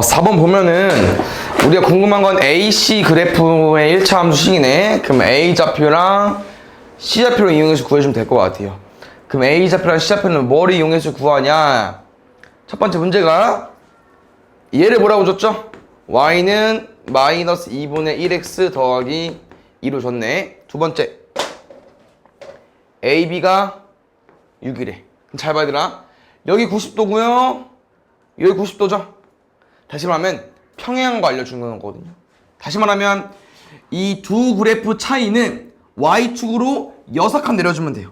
4번 보면은 우리가 궁금한 건 AC 그래프의 1차 함수식이네. 그럼 A 좌표랑 C 좌표를 이용해서 구해주면 될 것 같아요. 그럼 A 좌표랑 C 좌표는 뭐를 이용해서 구하냐? 첫 번째 문제가 얘를 뭐라고 줬죠? Y는 마이너스 2분의 1x 더하기 2로 줬네. 두 번째 AB가 6이래. 잘 봐야 되나? 여기 90도고요. 여기 90도죠? 다시 말하면 평행한 거 알려주는 거거든요. 다시 말하면 이 두 그래프 차이는 Y축으로 6칸 내려주면 돼요.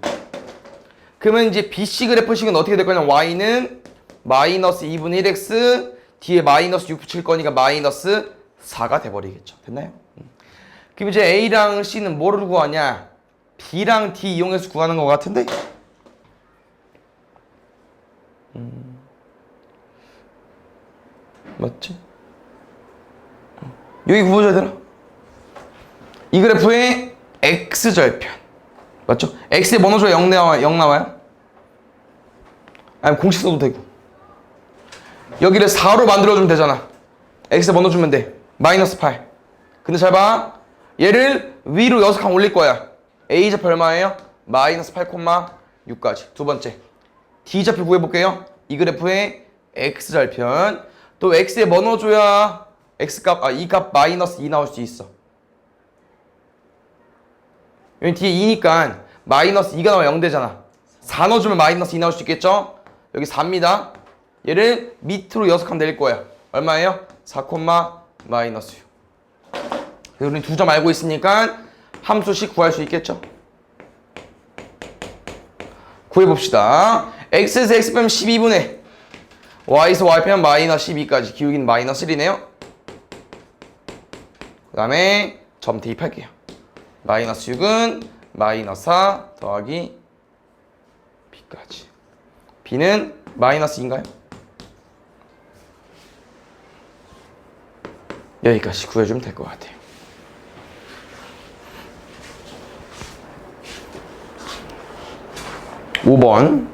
그러면 이제 BC 그래프식은 어떻게 될 거냐? Y는 마이너스 2분의 1x 뒤에 마이너스 6 붙일 거니까 마이너스 4가 돼버리겠죠. 됐나요? 그럼 이제 A랑 C는 뭐를 구하냐? B랑 D 이용해서 구하는 것 같은데? 맞지? 여기 구워줘야 되나? 이 그래프의 X절편 맞죠? X의 번호조가 0 나와요? 아니 공식 써도 되고 여기를 4로 만들어주면 되잖아. X의 번호 주면 돼. 마이너스 8. 근데 잘 봐. 얘를 위로 6칸 올릴 거야. A좌표 얼마예요? 마이너스 8,6까지. 두 번째 D좌표 구해볼게요. 이 그래프의 X절편. 또 X의 뭐 넣어줘야 X값, 이 값 마이너스 2 나올 수 있어. 여기 뒤에 2니까 마이너스 2가 나오면 0 되잖아. 4 넣어주면 마이너스 2 나올 수 있겠죠? 여기 4입니다. 얘를 밑으로 6칸 내릴 거야. 얼마예요? 4, 마이너스 6. 우리는 2점 알고 있으니까 함수식 구할 수 있겠죠? 구해봅시다. x에서 x 빼면 12분의 y에서 y 빼면 마이너스 12까지. 기울기는 마이너스 1이네요. 그 다음에 점 대입할게요. 마이너스 6은 마이너스 4 더하기 b까지. b는 마이너스 2인가요? 여기까지 구해주면 될 것 같아요. (5번)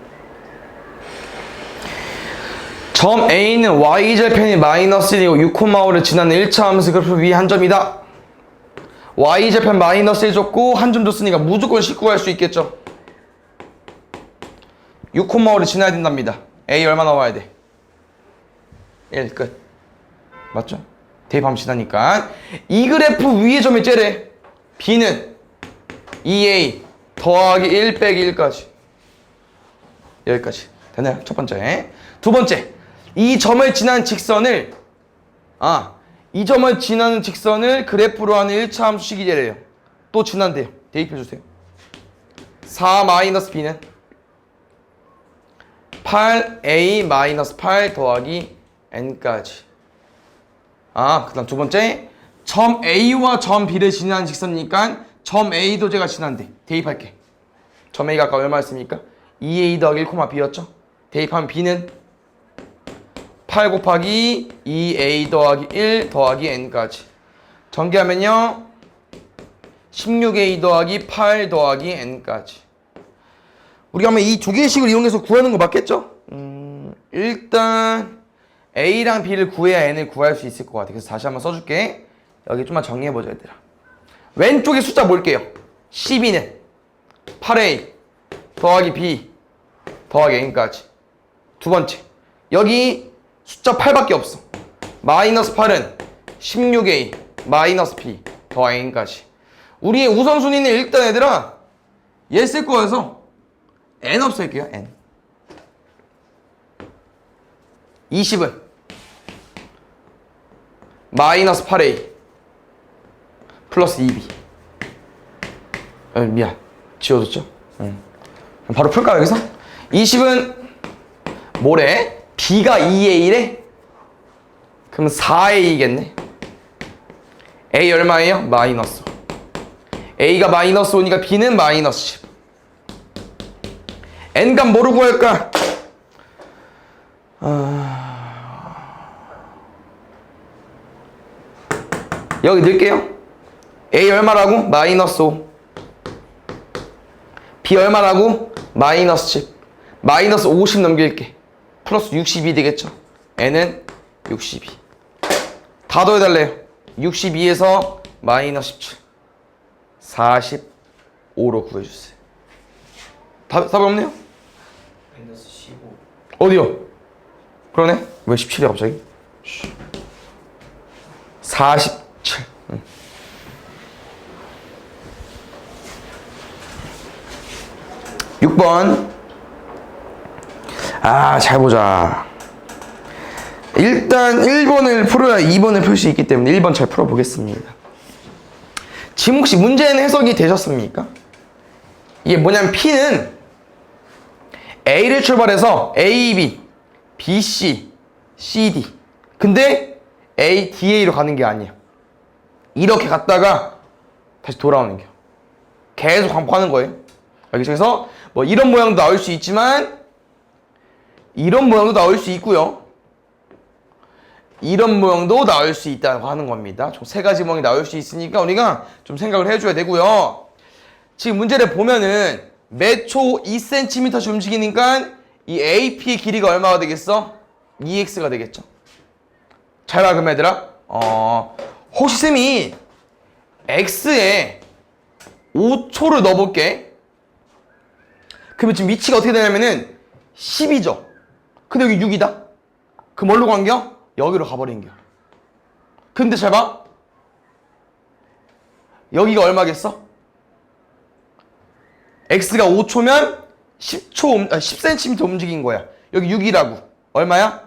점 A는 Y절편이 마이너스 1이고 6,5를 지나는 1차 함수 그래프 위 한 점이다. Y절편 마이너스 1 줬고 한 점 줬으니까 무조건 19 할 수 있겠죠. 6,5를 지나야 된답니다. A 얼마 나와야 돼? 1 끝. 맞죠? 대입하면 지나니까 이 그래프 위의 점이 째래. B는 2A 더하기 1 빼기 1까지. 여기까지 됐나요? 첫 번째. 두 번째, 이 점을 지난 직선을 이 점을 지나는 직선을 그래프로 하는 1차 함수식이 되래요. 또 지난대요. 대입해주세요. 4 마이너스 b는 8a 마이너스 8 더하기 n까지. 그 다음 두 번째, 점 a와 점 b를 지나는 직선이니까 점 a도 제가 지난대. 대입할게. 점 a가 아까 얼마였습니까? 2a 더하기 1,b였죠? 대입하면 b는 8 곱하기 2a 더하기 1 더하기 n까지. 전개하면요 16a 더하기 8 더하기 n까지. 우리가 한번 이 두 개씩을 이용해서 구하는 거 맞겠죠? 일단 a랑 b를 구해야 n을 구할 수 있을 것 같아. 그래서 다시 한번 써줄게. 여기 좀만 정리해보자 얘들아. 왼쪽에 숫자 볼게요. 12는 8a 더하기 b 더하기 n까지. 두 번째, 여기 숫자 8밖에 없어. 마이너스 8은 16a 마이너스 b 더하기 n까지. 우리의 우선순위는 일단 얘들아 얘 쓸 거여서 n 없앨게요. n 20은 마이너스 8a 플러스 2b. 미안 지워졌죠? 바로 풀까요 여기서? 20은 뭐래? b가 2a래? 그럼 4a겠네. a 얼마예요? 마이너스 5. a가 마이너스 5니까 b는 마이너스 10. n값 뭐로 구할까? 여기 넣을게요. a 얼마라고? 마이너스 5. b 얼마라고? 마이너스 10. 마이너스 50 넘길게. 플러스 62 되겠죠? n은 62. 다 더해달래요. 62에서 마이너스 17 45로 구해주세요. 답이 없네요? 마이너스 15. 어디요? 그러네? 왜 17이야 갑자기? 47. 응. 6번. 잘 보자. 일단 1번을 풀어야 2번을 풀 수 있기 때문에 1번 잘 풀어보겠습니다. 지금 혹시 문제는 해석이 되셨습니까? 이게 뭐냐면 P는 A를 출발해서 A, B, B, C, C, D. 근데 A, D, A로 가는 게 아니야. 이렇게 갔다가 다시 돌아오는 게. 계속 반복하는 거예요. 알겠죠? 그래서 뭐 이런 모양도 나올 수 있지만 이런 모양도 나올 수 있고요. 이런 모양도 나올 수 있다고 하는 겁니다. 총 세 가지 모양이 나올 수 있으니까 우리가 좀 생각을 해줘야 되고요. 지금 문제를 보면은 매 초 2cm씩 움직이니까 이 AP의 길이가 얼마가 되겠어? 2x가 되겠죠. 잘 봐, 그럼 얘들아. 혹시 쌤이 x에 5초를 넣어볼게. 그러면 지금 위치가 어떻게 되냐면은 10이죠. 근데 여기 6이다. 그럼 뭘로 간겨? 여기로 가버린겨. 근데 잘 봐. 여기가 얼마겠어? x가 5초면 10cm 움직인 거야. 여기 6이라고. 얼마야?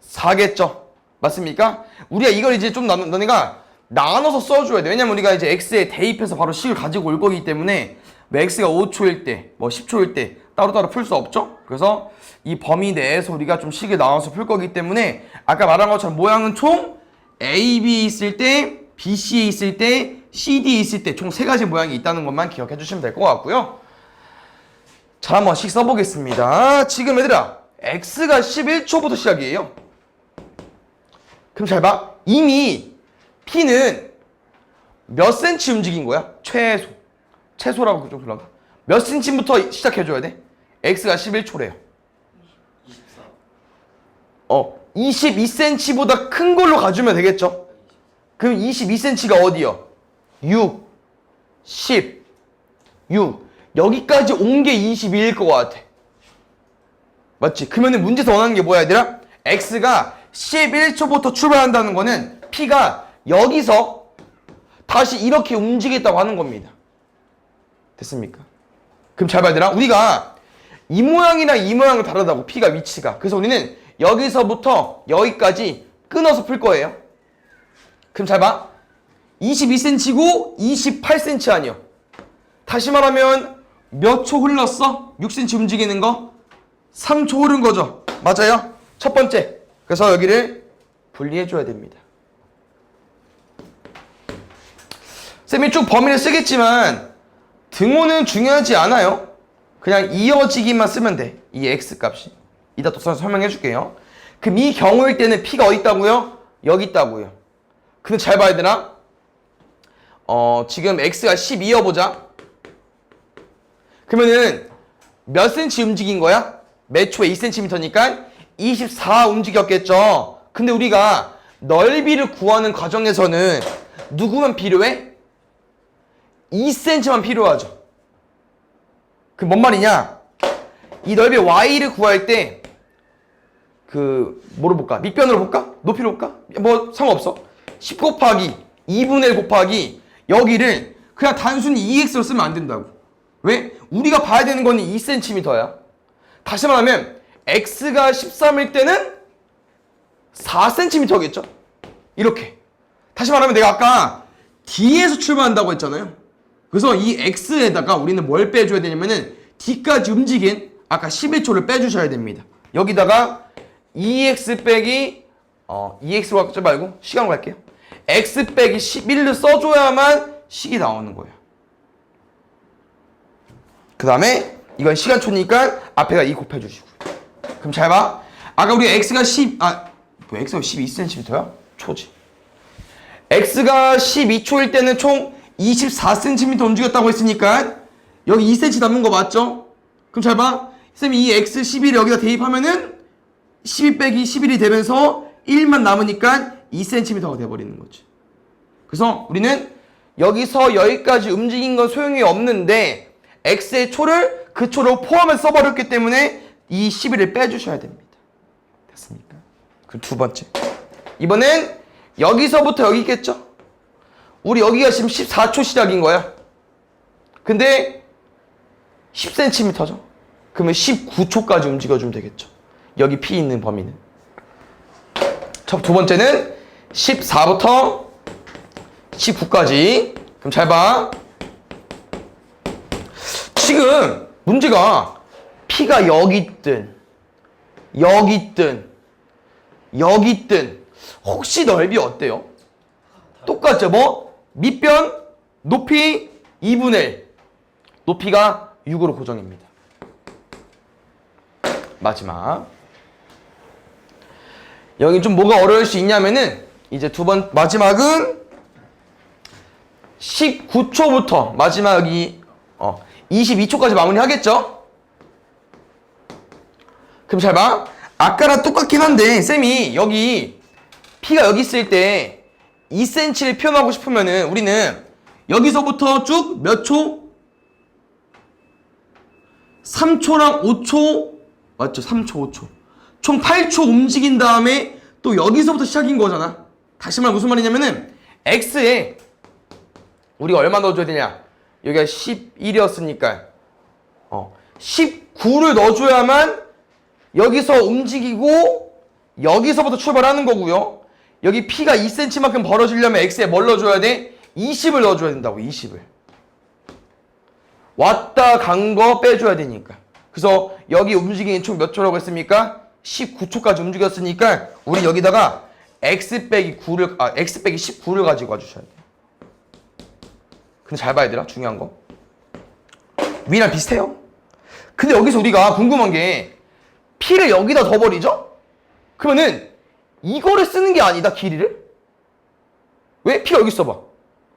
4겠죠. 맞습니까? 우리가 이걸 이제 좀 너네가 나눠서 써줘야 돼. 왜냐면 우리가 이제 x에 대입해서 바로 식을 가지고 올 거기 때문에 뭐 x가 5초일 때, 뭐 10초일 때 따로따로 풀 수 없죠? 그래서 이 범위 내에서 우리가 좀 식을 나눠서 풀 거기 때문에 아까 말한 것처럼 모양은 총 A, B 있을 때, B, C에 있을 때, C, D 있을 때 총 세 가지 모양이 있다는 것만 기억해 주시면 될 것 같고요. 자, 한번 식 써보겠습니다. 지금 얘들아, x가 11초부터 시작이에요. 그럼 잘 봐. 이미 P는 몇 cm 움직인 거야? 최소라고 좀 불러봐. 몇 cm부터 시작해줘야 돼? x가 11초래요. 22cm보다 큰 걸로 가주면 되겠죠? 그럼 22cm가 어디요? 6, 10, 6. 여기까지 온 게 22일 것 같아. 맞지? 그러면 문제에서 원하는 게 뭐야, 얘들아? x가 11초부터 출발한다는 거는 P가 여기서 다시 이렇게 움직였다고 하는 겁니다. 됐습니까? 그럼 잘 봐야 되나? 우리가 이 모양이랑 이 모양은 다르다고, P가 위치가. 그래서 우리는 여기서부터 여기까지 끊어서 풀 거예요. 그럼 잘 봐. 22cm고 28cm 아니요. 다시 말하면 몇 초 흘렀어? 6cm 움직이는 거? 3초 흐른 거죠. 맞아요? 첫 번째. 그래서 여기를 분리해줘야 됩니다. 쌤이 쭉 범위를 쓰겠지만 등호는 중요하지 않아요. 그냥 이어지기만 쓰면 돼. 이 x 값이. 이따 또 설명해 줄게요. 그럼 이 경우일 때는 P가 어디 있다고요? 여기 있다고요. 근데 잘 봐야 되나? 지금 x가 12여 보자. 그러면은 몇 cm 움직인 거야? 매 초에 2cm니까 24 움직였겠죠. 근데 우리가 넓이를 구하는 과정에서는 누구만 필요해? 2cm만 필요하죠. 그 뭔 말이냐? 이 넓이 y를 구할 때 뭐로 볼까? 밑변으로 볼까? 높이로 볼까? 뭐 상관없어. 10 곱하기 2분의 1 곱하기 여기를 그냥 단순히 2x로 쓰면 안 된다고. 왜? 우리가 봐야 되는 거는 2cm야. 다시 말하면 x가 13일 때는 4cm겠죠? 이렇게. 다시 말하면 내가 아까 D에서 출발한다고 했잖아요. 그래서 이 x에다가 우리는 뭘 빼줘야 되냐면은 D까지 움직인 아까 11초를 빼주셔야 됩니다. 여기다가 2x 빼기 2x로 하지 말고 시간으로 갈게요. x 빼기 11을 써줘야만 식이 나오는 거예요. 그 다음에 이건 시간초니까 앞에가 2 곱해주시고. 그럼 잘 봐. 아까 우리 x가 x가 12cm야? 초지. x가 12초일 때는 총 24cm 움직였다고 했으니까 여기 2cm 남은 거 맞죠? 그럼 잘 봐. 쌤이 이 x 11을 여기다 대입하면은 12 빼기 11이 되면서 1만 남으니까 2cm가 돼버리는 거지. 그래서 우리는 여기서 여기까지 움직인 건 소용이 없는데 x의 초를 그 초로 포함해서 써버렸기 때문에 이 11을 빼주셔야 됩니다. 됐습니까? 그 두 번째. 이번엔 여기서부터 여기 있겠죠? 우리 여기가 지금 14초 시작인 거야. 근데 10cm죠? 그러면 19초까지 움직여주면 되겠죠. 여기 P 있는 범위는. 두 번째는 14부터 19까지. 그럼 잘 봐. 지금 문제가 P가 여기 있든 여기 있든 여기 있든 혹시 넓이 어때요? 똑같죠? 뭐? 밑변 높이 2분의 1. 높이가 6으로 고정입니다. 마지막. 여기 좀 뭐가 어려울 수 있냐면은 이제 마지막은 19초부터 마지막이 22초까지 마무리 하겠죠? 그럼 잘 봐. 아까랑 똑같긴 한데 쌤이 여기 P가 여기 있을 때 2cm를 표현하고 싶으면은 우리는 여기서부터 쭉 몇 초? 3초랑 5초 맞죠? 3초, 5초. 총 8초 움직인 다음에 또 여기서부터 시작인 거잖아. 다시 말해 무슨 말이냐면은 X에 우리가 얼마 넣어줘야 되냐? 여기가 11이었으니까 19를 넣어줘야만 여기서 움직이고 여기서부터 출발하는 거고요. 여기 P가 2cm만큼 벌어지려면 X에 뭘 넣어줘야 돼? 20을 넣어줘야 된다고. 20을. 왔다 간 거 빼줘야 되니까. 그래서 여기 움직이는 총 몇 초라고 했습니까? 19초까지 움직였으니까 우리 여기다가 X 빼기 19를 가지고 와주셔야 돼요. 근데 잘 봐야 되나? 중요한 거. 위랑 비슷해요. 근데 여기서 우리가 궁금한 게 P를 여기다 둬버리죠? 그러면은 이거를 쓰는 게 아니다, 길이를? 왜? P가 여기 있어봐.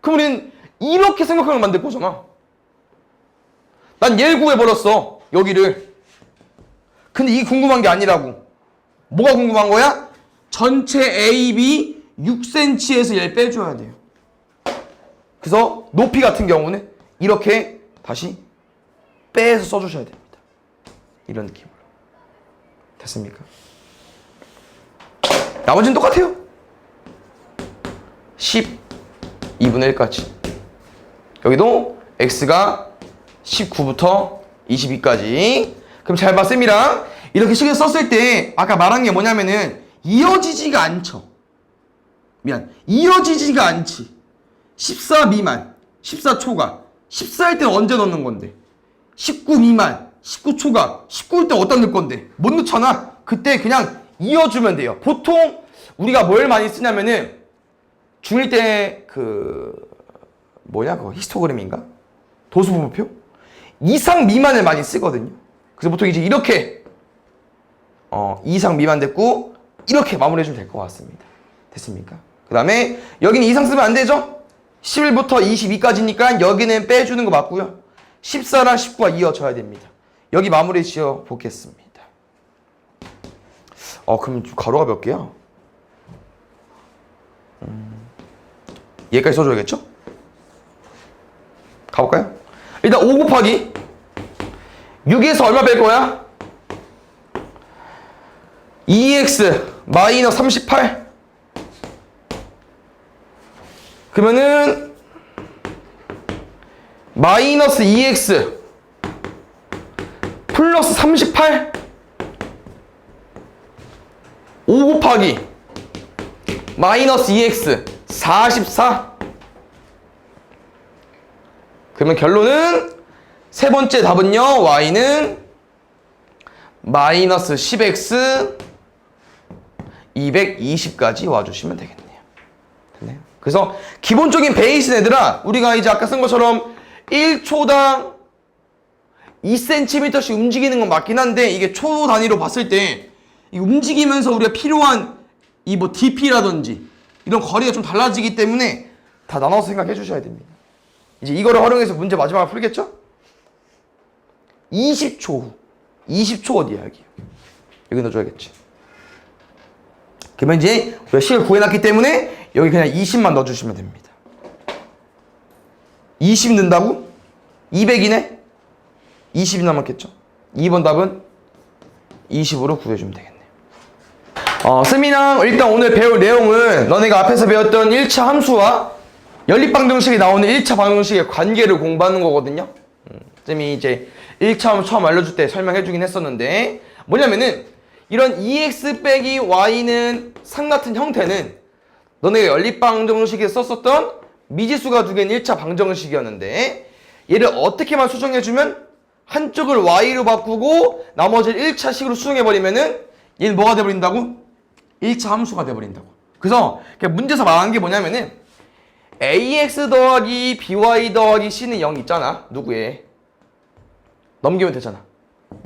그러면 이렇게 생각하면 만들 거잖아. 난 얘를 구해버렸어, 여기를. 근데 이게 궁금한 게 아니라고. 뭐가 궁금한 거야? 전체 AB 6cm에서 얘를 빼줘야 돼요. 그래서 높이 같은 경우는 이렇게 다시 빼서 써주셔야 됩니다. 이런 느낌으로. 됐습니까? 나머지는 똑같아요. 12분의 1까지. 여기도 x가 19부터 22까지. 그럼 잘 봐, 쌤이랑 이렇게 식을 썼을 때 아까 말한 게 뭐냐면은 이어지지가 않죠. 이어지지가 않지. 14 미만, 14 초가. 14일 때는 언제 넣는 건데? 19 미만, 19 초가. 19일 때 어디다 넣을 건데? 못 넣잖아. 그때 그냥 이어주면 돼요. 보통 우리가 뭘 많이 쓰냐면은 중1 때 그거 히스토그램인가? 도수분모표? 이상 미만을 많이 쓰거든요. 그래서 보통 이제 이렇게 이상 미만 됐고 이렇게 마무리해주면 될 것 같습니다. 됐습니까? 그 다음에 여기는 이상 쓰면 안 되죠? 11부터 22까지니까 여기는 빼주는 거 맞고요. 14랑 19가 이어져야 됩니다. 여기 마무리 지어 보겠습니다. 그럼 가로가 몇 개야? 얘까지 써줘야겠죠? 가볼까요? 일단 5 곱하기 6에서 얼마 뺄 거야? 2x 마이너스 38. 그러면은 마이너스 2x 플러스 38. 5 곱하기 마이너스 2x 44. 그러면 결론은 세 번째 답은요, y는 마이너스 10x 220까지 와주시면 되겠네요. 됐네요. 그래서 기본적인 베이스는 얘들아, 우리가 이제 아까 쓴 것처럼 1초당 2cm씩 움직이는 건 맞긴 한데, 이게 초 단위로 봤을 때 이 움직이면서 우리가 필요한 이 뭐 dp라든지 이런 거리가 좀 달라지기 때문에 다 나눠서 생각해 주셔야 됩니다. 이제 이거를 활용해서 문제 마지막에 풀겠죠? 20초 후. 20초 어디야, 여기. 여기 넣어줘야겠지. 그러면 이제 우리가 식을 구해놨기 때문에 여기 그냥 20만 넣어주시면 됩니다. 20 넣는다고? 200이네? 20이 남았겠죠? 2번 답은 20으로 구해주면 되겠네요. 쌤이랑 일단 오늘 배울 내용은 너네가 앞에서 배웠던 1차 함수와 연립방정식이 나오는 1차 방정식의 관계를 공부하는 거거든요. 쌤이 이제 1차 함수 처음 알려줄 때 설명해주긴 했었는데 뭐냐면은 이런 2x 빼기 y는 3 같은 형태는 너네가 연립방정식에 썼었던 미지수가 두 개인 1차 방정식이었는데 얘를 어떻게만 수정해주면 한쪽을 y로 바꾸고 나머지를 1차식으로 수정해버리면은 얘는 뭐가 돼버린다고? 1차 함수가 돼버린다고. 그래서 문제에서 말하는 게 뭐냐면은 ax 더하기 by 더하기 c는 0 있잖아. 누구에? 넘기면 되잖아.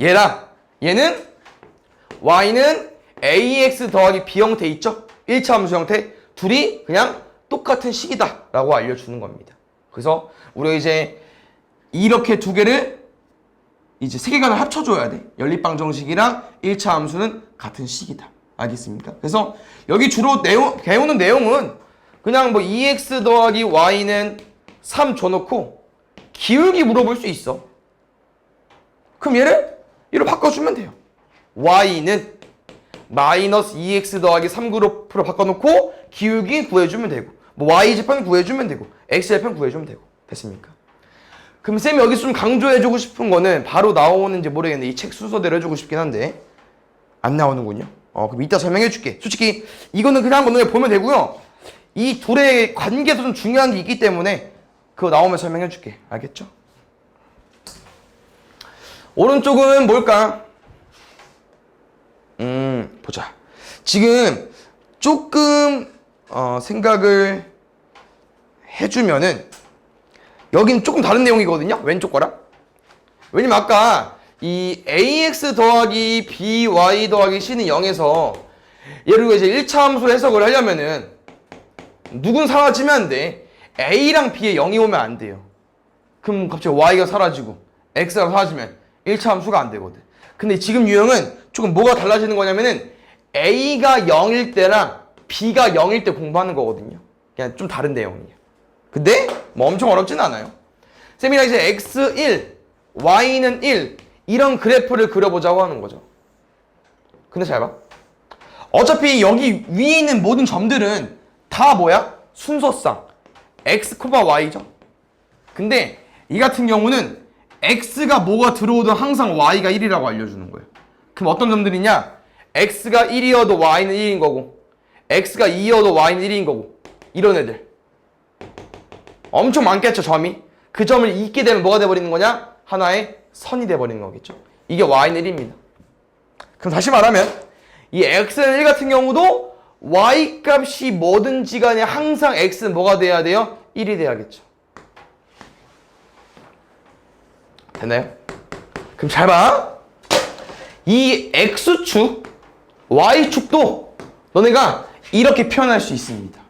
얘랑 얘는 y는 ax 더하기 b 형태 있죠? 1차 함수 형태. 둘이 그냥 똑같은 식이다 라고 알려주는 겁니다. 그래서 우리가 이제 이렇게 두 개를 이제 세계관을 합쳐줘야 돼. 연립방정식이랑 1차 함수는 같은 식이다. 알겠습니까? 그래서 여기 주로 배우는 내용은 그냥 뭐 2x 더하기 y는 3 줘놓고 기울기 물어볼 수 있어. 그럼 얘를 바꿔주면 돼요. y는 마이너스 2x 더하기 3으로 바꿔놓고 기울기 구해주면 되고 뭐 y제편 구해주면 되고 x제편 구해주면 되고. 됐습니까? 그럼 쌤이 여기서 좀 강조해주고 싶은 거는 바로 나오는지 모르겠는데 이 책 순서대로 해주고 싶긴 한데 안 나오는군요. 그럼 이따 설명해줄게. 솔직히 이거는 그냥 한번 보면 되고요. 이 둘의 관계도 좀 중요한 게 있기 때문에 그거 나오면 설명해줄게. 알겠죠? 오른쪽은 뭘까? 보자. 지금 조금 생각을 해주면은 여긴 조금 다른 내용이거든요. 왼쪽 거랑. 왜냐면 아까 이 ax 더하기 by 더하기 c는 0에서 얘를 이제 1차 함수로 해석을 하려면은 누군 사라지면 안 돼. a랑 b에 0이 오면 안 돼요. 그럼 갑자기 y가 사라지고 x가 사라지면 1차 함수가 안 되거든. 근데 지금 유형은 조금 뭐가 달라지는 거냐면은 a가 0일 때랑 b가 0일 때 공부하는 거거든요. 그냥 좀 다른 내용이에요. 근데 뭐 엄청 어렵진 않아요. 쌤이랑 이제 x1, y는 1 이런 그래프를 그려보자고 하는 거죠. 근데 잘 봐. 어차피 여기 위에 있는 모든 점들은 다 뭐야? 순서상 x, y죠. 근데 이 같은 경우는 x가 뭐가 들어오든 항상 y가 1이라고 알려주는 거예요. 그럼 어떤 점들이냐? x가 1이어도 y는 1인 거고 x가 2여도 y는 1인 거고 이런 애들 엄청 많겠죠. 점이. 그 점을 잇게 되면 뭐가 돼버리는 거냐? 하나의 선이 돼버리는 거겠죠. 이게 y는 1입니다. 그럼 다시 말하면 이 x는 1 같은 경우도 y 값이 뭐든지 간에 항상 x는 뭐가 돼야 돼요? 1이 돼야겠죠. 됐나요? 그럼 잘 봐. 이 x축, y축도 너네가 이렇게 표현할 수 있습니다.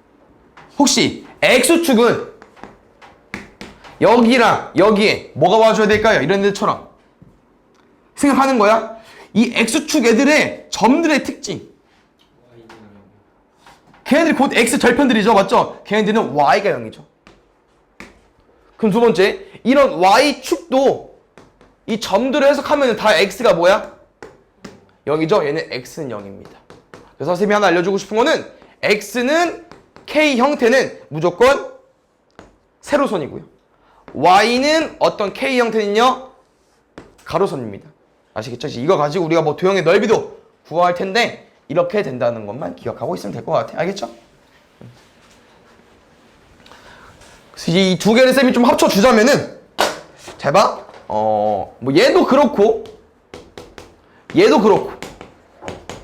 혹시 x축은 여기랑 여기에 뭐가 와줘야 될까요? 이런 애들처럼 생각하는 거야. 이 x축 애들의 점들의 특징. 걔네들이 곧 x 절편들이죠. 맞죠? 걔네들은 y가 0이죠. 그럼 두 번째, 이런 y축도 이 점들을 해석하면 다 x가 뭐야? 0이죠? 얘는 x는 0입니다. 그래서 선생님이 하나 알려주고 싶은 거는 x는 k 형태는 무조건 세로선이고요. y는 어떤 k 형태는요? 가로선입니다. 아시겠죠? 이거 가지고 우리가 뭐 도형의 넓이도 구할 텐데 이렇게 된다는 것만 기억하고 있으면 될 것 같아요. 알겠죠? 그래서 이 두 개를 쌤이 좀 합쳐주자면은 잘 봐. 뭐 얘도 그렇고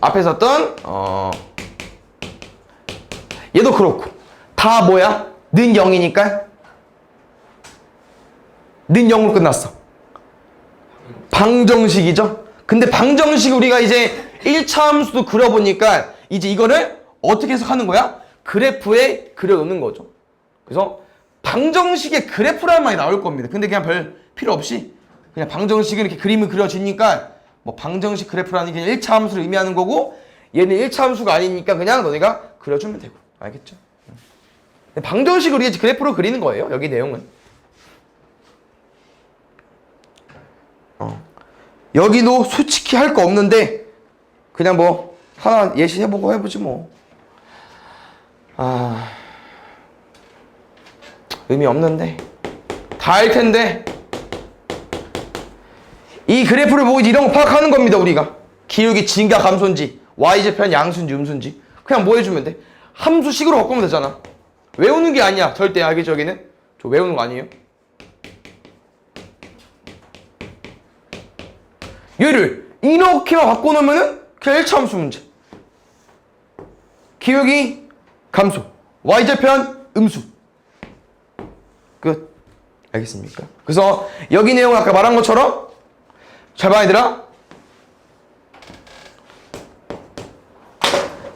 앞에 썼던 얘도 그렇고 다 뭐야? 는 0이니까 는 0으로 끝났어. 방정식이죠? 근데 방정식 우리가 이제 1차 함수도 그려보니까 이제 이거를 어떻게 해석하는 거야? 그래프에 그려놓는 거죠. 그래서 방정식의 그래프라는 말이 나올 겁니다. 근데 그냥 별 필요 없이 그냥 방정식은 이렇게 그림을 그려지니까 뭐 방정식 그래프라는 게 1차 함수를 의미하는 거고 얘는 1차 함수가 아니니까 그냥 너네가 그려주면 되고. 알겠죠? 방정식으로 이게 그래프로 그리는 거예요. 여기 내용은. 여기도 솔직히 할 거 없는데 그냥 뭐 하나 예시 해보고 해보지 뭐. 의미 없는데 다 알 텐데 이 그래프를 보고 이런 거 파악하는 겁니다. 우리가 기울기 진과 감소인지 y제편 양수인지 음수인지 그냥 뭐 해주면 돼. 함수식으로 바꾸면 되잖아. 외우는 게 아니야. 절대. 알겠죠? 여기는 저 외우는 거 아니에요. 얘를 이렇게만 바꿔놓으면은 그냥 1차 함수 문제. 기울기 감소 y제편 음수 끝. 알겠습니까? 그래서 여기 내용은 아까 말한 것처럼 잘 봐 얘들아.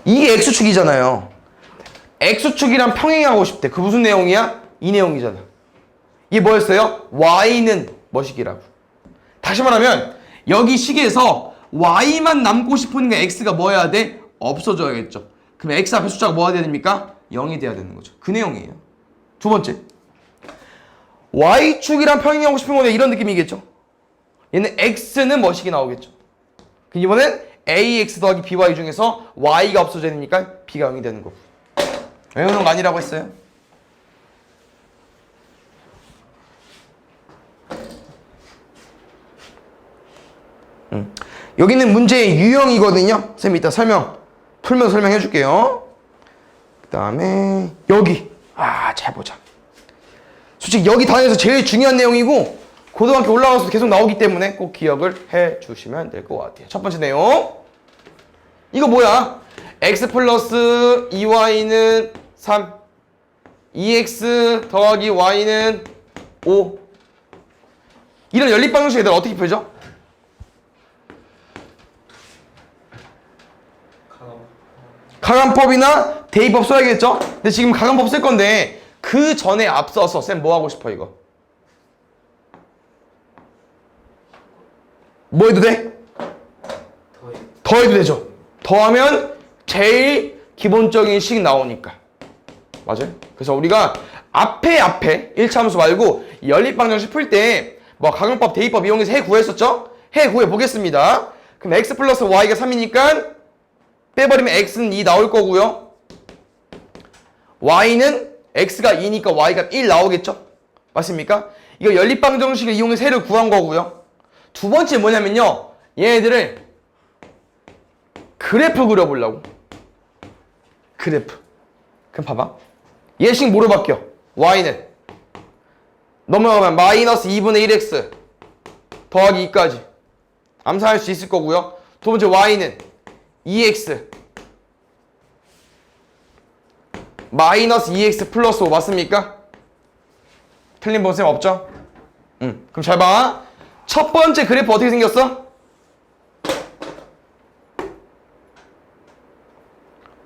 이게 x축이잖아요. x축이랑 평행하고 싶대. 그 무슨 내용이야? 이 내용이잖아. 이게 뭐였어요? y는 뭐식이라고. 다시 말하면 여기 식에서 y만 남고 싶으니까 x가 뭐 해야 돼? 없어져야겠죠. 그럼 x 앞에 숫자가 뭐가 돼야 됩니까? 0이 돼야 되는 거죠. 그 내용이에요. 두 번째, y축이랑 평행하고 싶은 거는 이런 느낌이겠죠. 얘는 x는 뭐식이 나오겠죠. 이번엔 ax 더하기 by 중에서 y가 없어져야 되니까 b가 0이 되는 거고. 외우는 거 아니라고 했어요. 여기는 문제의 유형이거든요. 쌤이 이따 풀면서 설명해 줄게요. 그 다음에 여기 잘 보자. 솔직히 여기 단에서 제일 중요한 내용이고 고등학교 올라가서 계속 나오기 때문에 꼭 기억을 해 주시면 될 것 같아요. 첫 번째 내용 이거 뭐야? x 플러스 2y는 3 2x 더하기 y는 5 이런 연립방정식 얘들 어떻게 펴죠? 가간법이나 대입법 써야겠죠? 근데 지금 가간법 쓸 건데 그 전에 앞서서 쌤 뭐 하고 싶어 이거? 뭐 해도 돼? 더 해도 되죠? 더하면 제일 기본적인 식 나오니까. 맞아요? 그래서 우리가 앞에 1차 함수 말고 연립방정식 풀 때 뭐 가경법, 대입법 이용해서 해 구했었죠? 해 구해 보겠습니다. 그럼 x 플러스 y가 3이니까 빼버리면 x는 2 나올 거고요. y는 x가 2니까 y가 1 나오겠죠? 맞습니까? 이거 연립방정식을 이용해서 해를 구한 거고요. 두 번째 뭐냐면요. 얘네들을 그래프 그려보려고. 그래프. 그럼 봐봐. 얘식 뭐로 바뀌어? y는 넘어가면 마이너스 2분의 1x 더하기 2까지 암산할 수 있을 거고요. 두 번째 y는 2x 마이너스 2x 플러스 5 맞습니까? 틀린 본셈 없죠? 그럼 잘 봐. 첫 번째 그래프 어떻게 생겼어?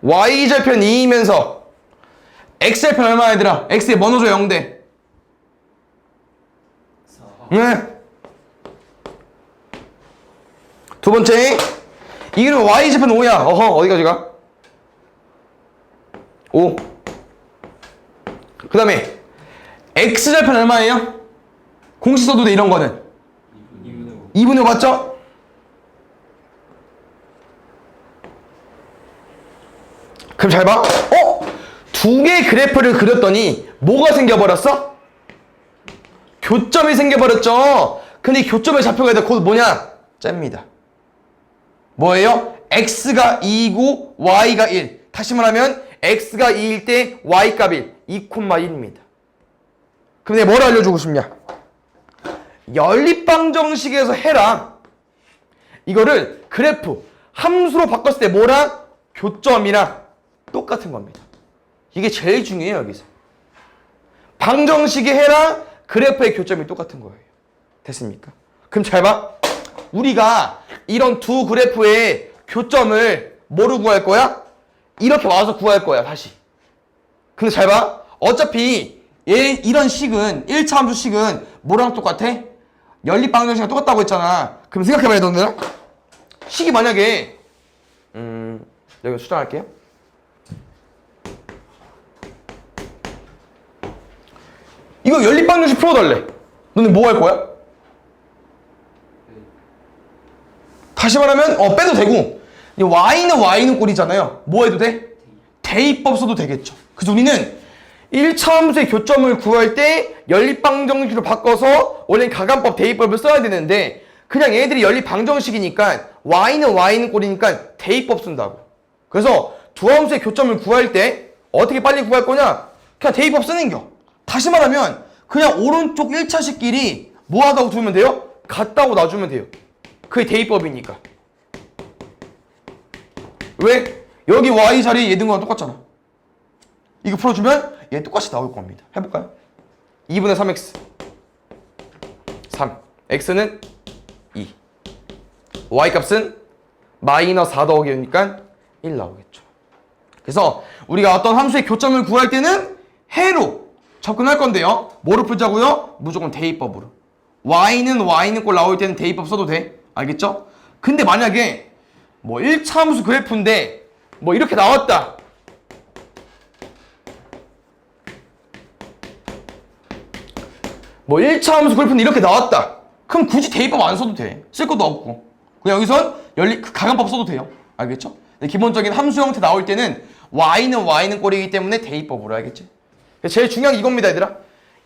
y절편 2이면서 x절편 얼마 얘들아? x에 뭐 넣어줘 0대? 4. 네. 두 번째 이거는 y절편 5야. 어디까지 가? 5. 그 다음에 x절편 얼마예요? 공식 써도 돼 이런 거는 2분의 5 맞죠? 그럼 잘 봐. 두 개의 그래프를 그렸더니 뭐가 생겨버렸어? 교점이 생겨버렸죠. 근데 이 교점의 좌표가 곧 뭐냐? 짭니다. 뭐예요? x가 2이고 y가 1. 다시 말하면 x가 2일 때 y값 1, 2,1입니다. 그럼 내가 뭘 알려주고 싶냐? 연립방정식에서 해랑 이거를 그래프, 함수로 바꿨을 때 뭐랑? 교점이랑 똑같은 겁니다. 이게 제일 중요해요 여기서. 방정식의 해랑 그래프의 교점이 똑같은 거예요. 됐습니까? 그럼 잘 봐. 우리가 이런 두 그래프의 교점을 뭐로 구할 거야? 이렇게 와서 구할 거야 다시. 근데 잘 봐. 어차피 이런 식은 1차 함수 식은 뭐랑 똑같아? 연립방정식이랑 똑같다고 했잖아. 그럼 생각해봐야 너네들. 식이 만약에 여기 수정할게요. 이거 연립방정식 풀어달래. 너네 뭐 할 거야? 다시 말하면 빼도 되고 y는 꼴이잖아요. 뭐 해도 돼? 대입법 써도 되겠죠. 그래서 우리는 1차 함수의 교점을 구할 때 연립방정식으로 바꿔서 원래는 가감법 대입법을 써야 되는데 그냥 얘네들이 연립방정식이니까 y는 꼴이니까 대입법 쓴다고. 그래서 두 함수의 교점을 구할 때 어떻게 빨리 구할 거냐? 그냥 대입법 쓰는 겨. 다시 말하면 그냥 오른쪽 1차식끼리 뭐 하다고 두면 돼요? 같다고 놔주면 돼요. 그게 대입법이니까. 왜? 여기 y 자리에 얘 든 거랑 똑같잖아. 이거 풀어주면 얘 똑같이 나올 겁니다. 해볼까요? 2분의 3x 3 x는 2 y 값은 마이너스 4 더하기 1이니까 1 나오겠죠. 그래서 우리가 어떤 함수의 교점을 구할 때는 해로 접근할 건데요. 뭐로 풀자고요? 무조건 대입법으로. y는 꼴 나올 때는 대입법 써도 돼. 알겠죠? 근데 만약에 뭐 1차 함수 그래프인데 뭐 이렇게 나왔다. 뭐 1차 함수 그래프인데 이렇게 나왔다. 그럼 굳이 대입법 안 써도 돼. 쓸 것도 없고. 그냥 여기선 가감법 써도 돼요. 알겠죠? 기본적인 함수 형태 나올 때는 y는 꼴이기 때문에 대입법으로. 알겠지? 제일 중요한 게 이겁니다, 얘들아.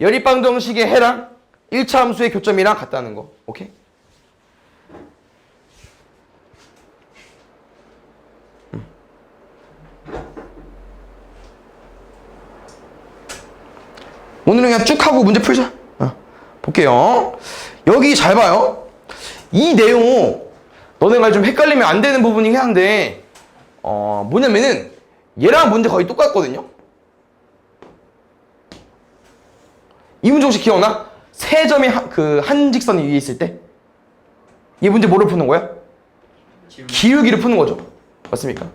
연립방정식의 해랑 1차 함수의 교점이랑 같다는 거. 오케이? 오늘은 그냥 쭉 하고 문제 풀자. 볼게요. 여기 잘 봐요. 이 내용 너네가 좀 헷갈리면 안 되는 부분이긴 한데 뭐냐면은 얘랑 문제 거의 똑같거든요. 이 문제 혹시 기억나? 세 점이 한 직선 위에 있을 때 이 문제 뭐를 푸는 거야? 기울기를 푸는 거죠. 맞습니까?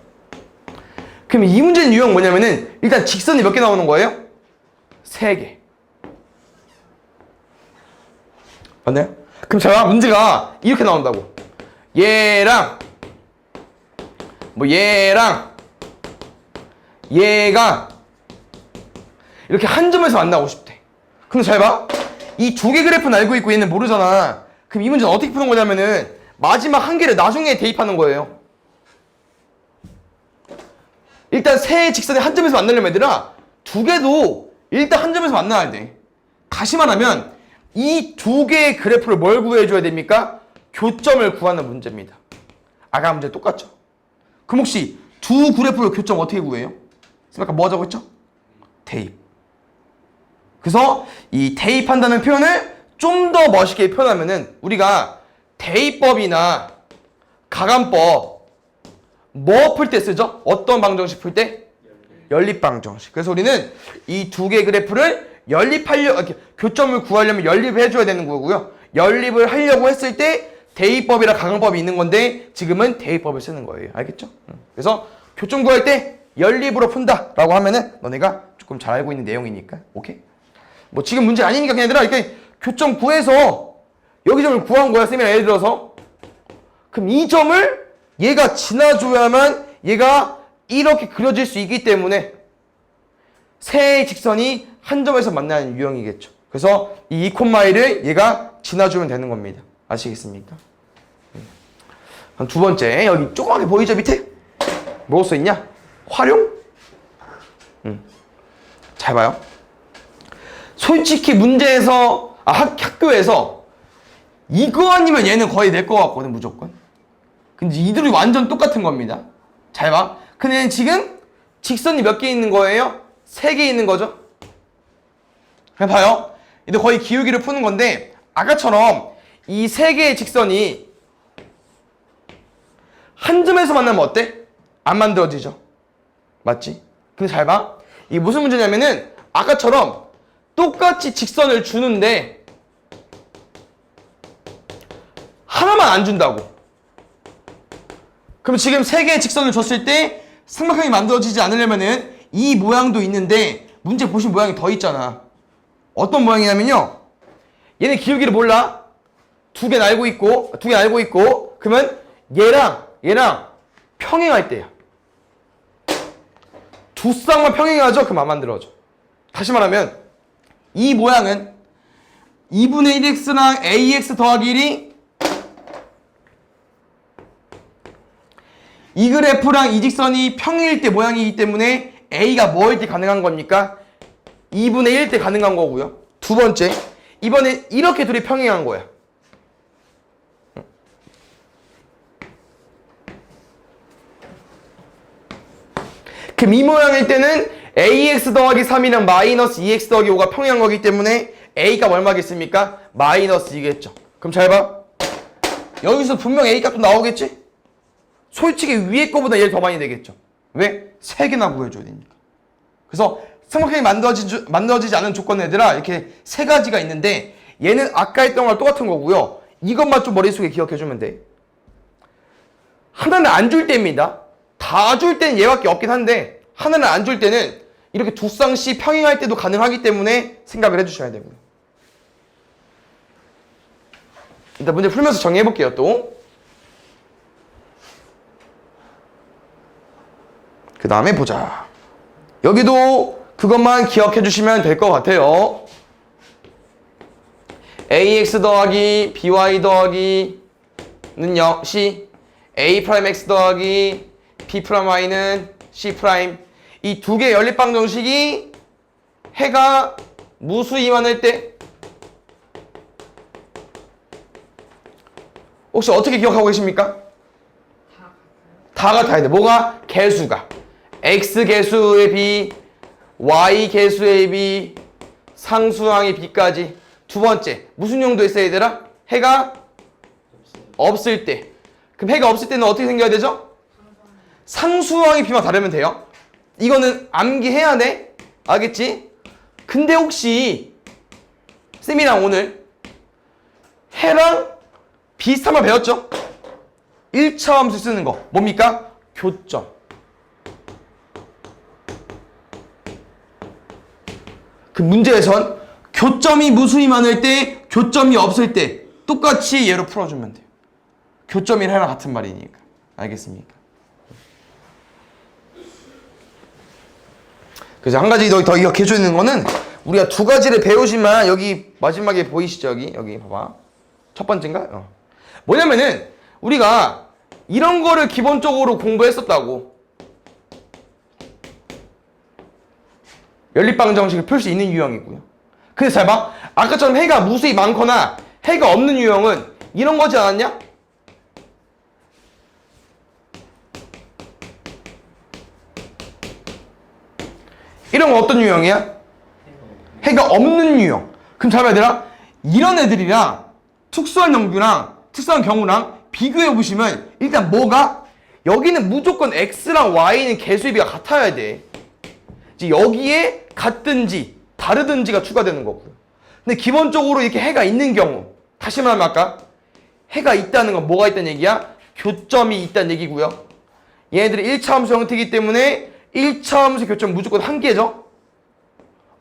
그럼 이 문제는 유형 뭐냐면은 일단 직선이 몇 개 나오는 거예요? 3개. 맞나요? 그럼 자, 문제가 이렇게 나온다고. 얘랑 얘가 이렇게 한 점에서 만나고 싶대. 그럼 잘 봐. 이 두 개 그래프는 알고 있고 얘는 모르잖아. 그럼 이 문제는 어떻게 푸는 거냐면은 마지막 한 개를 나중에 대입하는 거예요. 일단 세 직선이 한 점에서 만나려면 얘들아 두 개도 일단 한 점에서 만나야 돼. 다시 말하면 이 두 개의 그래프를 뭘 구해줘야 됩니까? 교점을 구하는 문제입니다. 아까 문제 똑같죠? 그럼 혹시 두 그래프의 교점 어떻게 구해요? 아까 뭐 하자고 했죠? 대입. 그래서 이 대입한다는 표현을 좀 더 멋있게 표현하면은 우리가 대입법이나 가감법 뭐 풀 때 쓰죠? 어떤 방정식 풀 때? 연립방정식. 그래서 우리는 이 두 개 그래프를 교점을 구하려면 연립을 해줘야 되는 거고요. 연립을 하려고 했을 때 대입법이랑 가감법이 있는 건데 지금은 대입법을 쓰는 거예요. 알겠죠? 그래서 교점 구할 때 연립으로 푼다 라고 하면은 너네가 조금 잘 알고 있는 내용이니까. 오케이? 뭐 지금 문제 아니니까 그냥 얘들아 이렇게 교점 구해서 여기 점을 구한 거야. 쌤이 예를 들어서 그럼 이 점을 얘가 지나줘야만 얘가 이렇게 그려질 수 있기 때문에 세 직선이 한 점에서 만나는 유형이겠죠. 그래서 이 2,1을 얘가 지나주면 되는 겁니다. 아시겠습니까? 두 번째 여기 조그맣게 보이죠 밑에? 뭐로 써있냐? 활용? 잘 봐요. 솔직히 문제에서 학교에서 이거 아니면 얘는 거의 낼 것 같거든 무조건. 근데 이들이 완전 똑같은 겁니다. 잘 봐. 근데 지금 직선이 몇 개 있는 거예요? 3개 있는 거죠. 그냥 봐요. 이제 거의 기울기를 푸는 건데 아까처럼 이 3개의 직선이 한 점에서 만나면 어때? 안 만들어지죠. 맞지? 근데 잘 봐. 이게 무슨 문제냐면은 아까처럼 똑같이 직선을 주는데 하나만 안 준다고. 그럼 지금 3개의 직선을 줬을 때 삼각형이 만들어지지 않으려면은 이 모양도 있는데 문제 보신 모양이 더 있잖아. 어떤 모양이냐면요. 얘는 기울기를 몰라. 두 개는 알고 있고 그러면 얘랑 평행할 때야. 두 쌍만 평행하죠? 그럼 안 만들어져. 다시 말하면 이 모양은 2분의 1x랑 ax 더하기 1이 이 그래프랑 이 직선이 평행일 때 모양이기 때문에 a가 뭐일 때 가능한 겁니까? 2분의 1일 때 가능한 거고요. 두 번째, 이번에 이렇게 둘이 평행한 거야. 그럼 이 모양일 때는 ax 더하기 3이랑 마이너스 2x 더하기 5가 평행한 거기 때문에 a가 얼마겠습니까? 마이너스 2겠죠. 그럼 잘 봐. 여기서 분명 a 값도 나오겠지? 솔직히 위에 거보다 얘를 더 많이 내겠죠. 왜? 3개나 구해줘야 되니까. 그래서 삼각형이 만들어지지 않은 조건 애들아 이렇게 3가지가 있는데 얘는 아까 했던 거랑 똑같은 거고요. 이것만 좀 머릿속에 기억해주면 돼. 하나는 안 줄 때입니다. 다 줄 때는 얘밖에 없긴 한데 하나는 안 줄 때는 이렇게 두 쌍씩 평행할 때도 가능하기 때문에 생각을 해주셔야 되고요. 일단 문제 풀면서 정리해볼게요. 또 그 다음에 보자. 여기도 그것만 기억해 주시면 될 것 같아요. ax 더하기 by 더하기는 역시 a'x 더하기 b'y는 c' 이 두 개의 연립방 정식이 해가 무수히 많을 때 혹시 어떻게 기억하고 계십니까? 다 같아야 돼. 뭐가? 개수가 x 개수의 b, y 개수의 b, 상수항의 b까지. 두 번째, 무슨 용도에 써야 되라? 해가 없을 때. 그럼 해가 없을 때는 어떻게 생겨야 되죠? 상수항의 b만 다르면 돼요. 이거는 암기해야 돼. 알겠지? 근데 혹시 쌤이랑 오늘 해랑 비슷한 말 배웠죠? 1차 함수 쓰는 거. 뭡니까? 교점. 그 문제에선 교점이 무수히 많을 때, 교점이 없을 때 똑같이 얘로 풀어주면 돼요. 교점이랑 해랑 같은 말이니까. 알겠습니까? 그래서 한 가지 더 기억해줘야 되는 거는 우리가 두 가지를 배우지만 여기 마지막에 보이시죠? 여기 봐봐. 첫 번째인가? 뭐냐면은 우리가 이런 거를 기본적으로 공부했었다고. 연립방 정식을 풀 수 있는 유형이고요. 근데 잘 봐. 아까처럼 해가 무수히 많거나 해가 없는 유형은 이런 거지 않았냐? 이런 건 어떤 유형이야? 해가 없는 유형. 그럼 잘 봐야 되나? 이런 애들이랑 특수한 연구랑 특수한 경우랑 비교해 보시면 일단 뭐가? 여기는 무조건 x랑 y는 개수의 비가 같아야 돼. 이제 여기에 같든지 다르든지가 추가되는 거고요. 근데 기본적으로 이렇게 해가 있는 경우, 다시 말하면 아까 해가 있다는 건 뭐가 있다는 얘기야? 교점이 있다는 얘기고요. 얘네들이 1차 함수 형태이기 때문에 1차 함수 교점 무조건 한 개죠.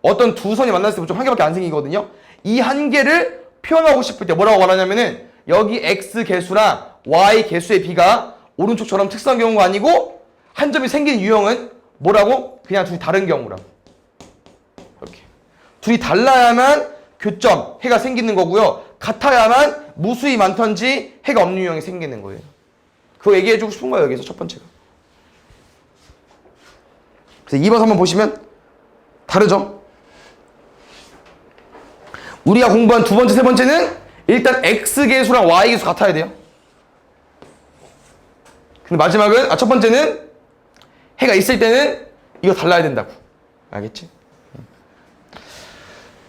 어떤 두 선이 만났을 때 무조건 한 개밖에 안 생기거든요. 이 한 개를 표현하고 싶을 때 뭐라고 말하냐면은 여기 x 개수랑 y 개수의 비가 오른쪽처럼 특수한 경우가 아니고 한 점이 생긴 유형은 뭐라고? 그냥 둘이 다른 경우라고. 이렇게 둘이 달라야만 교점, 해가 생기는 거고요. 같아야만 무수히 많던지 해가 없는 유형이 생기는 거예요. 그거 얘기해주고 싶은 거예요. 여기서 첫 번째가. 그래서 2번, 3번 보시면 다르죠? 우리가 공부한 두 번째, 세 번째는 일단 X개수랑 Y개수 같아야 돼요. 근데 마지막은, 첫 번째는 해가 있을 때는 이거 달라야 된다고. 알겠지?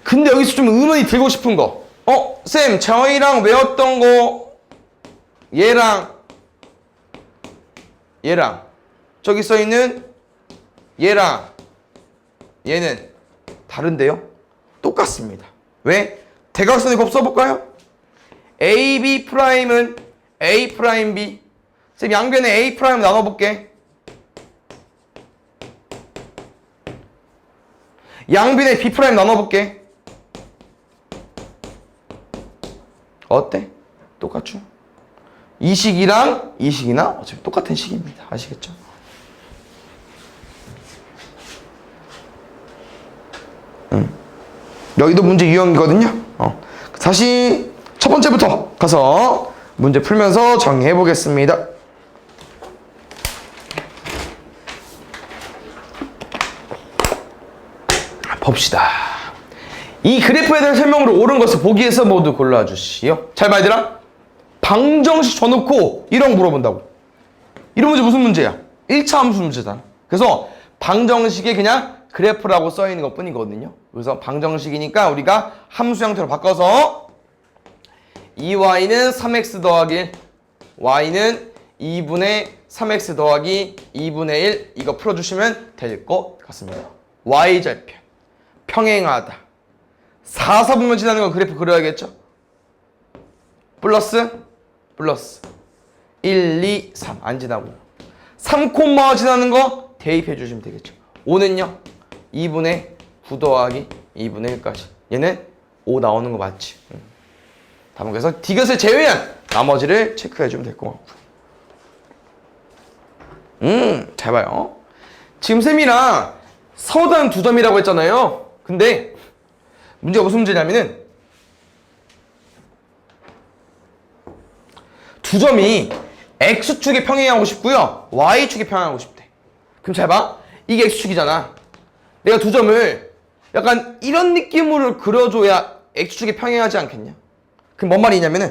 근데 여기서 좀 의문이 들고 싶은 거. 쌤, 저희랑 외웠던 거, 얘랑 저기 써있는 얘랑 얘는 다른데요? 똑같습니다. 왜? 대각선의 법 써볼까요? AB 프라임은 A 프라임 B. 쌤, 양변에 A 프라임 나눠볼게. 양변에 B 프라임 나눠볼게. 어때? 똑같죠? 이 식이랑 이 식이나 어차피 똑같은 식입니다. 아시겠죠? 여기도 문제 유형이거든요. 다시 첫 번째부터 가서 문제 풀면서 정리해 보겠습니다. 봅시다. 이 그래프에 대한 설명으로 옳은 것을 보기에서 모두 골라주시오. 잘 봐, 얘들아. 방정식 줘놓고 이런 거 물어본다고. 이런 문제 무슨 문제야? 1차 함수 문제잖아. 그래서 방정식에 그냥 그래프라고 써있는 것 뿐이거든요. 그래서 방정식이니까 우리가 함수 형태로 바꿔서 2y는 3x 더하기 1, y는 2분의 3x 더하기 2분의 1 이거 풀어주시면 될 것 같습니다. y절편 평행하다 4, 4분면 지나는 건 그래프 그려야겠죠? 플러스 1, 2, 3 안 지나고 3, 지나는 거 대입해 주시면 되겠죠. 5는요 2분의 9 더하기 2분의 1까지 얘는 5 나오는 거 맞지? 답은 그래서 디귿을 제외한 나머지를 체크해 주면 될 것 같고. 잘 봐요. 지금 쌤이랑 서단 2점이라고 했잖아요. 근데 문제가 무슨 문제냐면은 2점이 x축에 평행하고 싶고요 y축에 평행하고 싶대. 그럼 잘 봐. 이게 x축이잖아. 내가 2점을 약간 이런 느낌으로 그려줘야 x축에 평행하지 않겠냐? 그럼 뭔 말이냐면은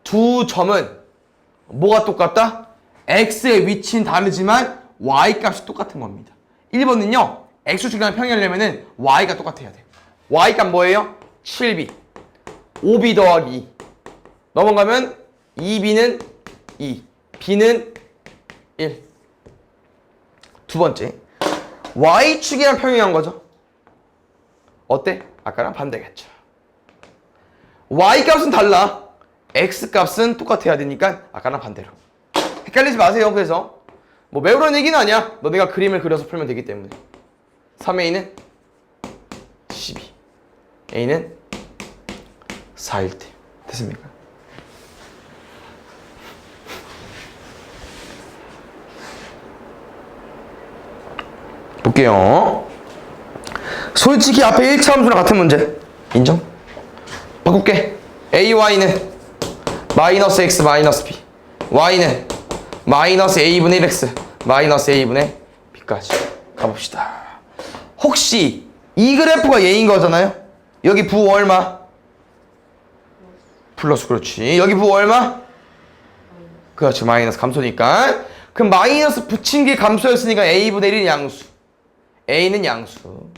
2점은 뭐가 똑같다? x의 위치는 다르지만 y 값이 똑같은 겁니다. 1번은요 x축이랑 평행하려면은 y가 똑같아야 돼. y 값 뭐예요? 7b 5b 더하기 2 넘어가면 2b는 2 b는 1. 두 번째 y축이랑 평행한 거죠. 어때? 아까랑 반대겠죠. y 값은 달라. x 값은 똑같아야 되니까 아까랑 반대로. 헷갈리지 마세요. 그래서 뭐 외우라는 얘기는 아니야. 너네가 그림을 그려서 풀면 되기 때문에. 3a는 12 a는 4일 때 됐습니까? 볼게요. 솔직히 앞에 1차 함수랑 같은 문제 인정? 바꿀게. ay는 마이너스 x 마이너스 b y는 마이너스 a분의 1x 마이너스 a분의 b까지 가봅시다. 혹시 이 그래프가 얘인 거잖아요. 여기 부 얼마? 플러스. 그렇지. 여기 부 얼마? 그렇지. 마이너스 감소니까. 그럼 마이너스 붙인 게 감소였으니까 a분의 1은 양수 a는 양수.